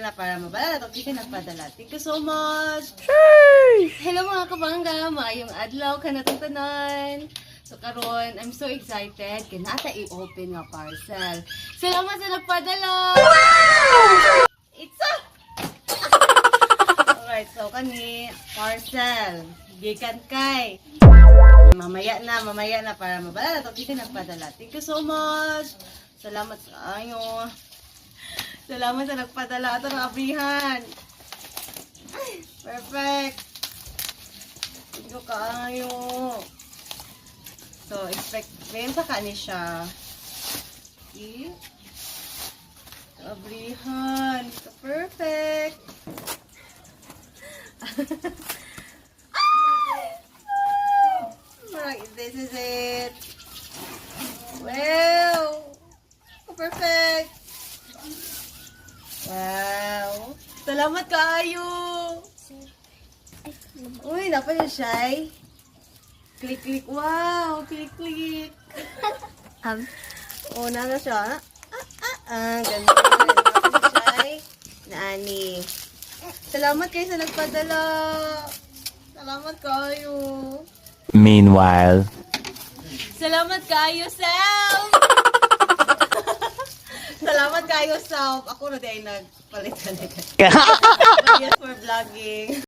na para mabala na ito nagpadala. Thank you so much! Hello mga kabangga! Maayong adlaw ka natong tanan! So karon, I'm so excited kaya nata i-open nga parcel. Salamat sa nagpadala! Wow! It's a... Alright, so kani parcel. Gikan kay. Mamaya na para mabala na ito nagpadala. Thank you so much! Salamat sa ayo. Salamat sa nagpadala ito ng abrihan. Perfect! Thank you kaayo. So, expect, benta ka ni siya. See? Abrihan. So, perfect. This is it. Wow! So, perfect. Wow! Salamat kaayo. Uy, dapat yung shy. Click. Wow! Click. Oh, na siya. Ganda. Shy. Naani. Salamat kayo sa nagpadala. Salamat kayo. Meanwhile. Salamat kayo, Self! Salamat kayo, Self. Ako na din ay nagpalit ka. Yes, for vlogging.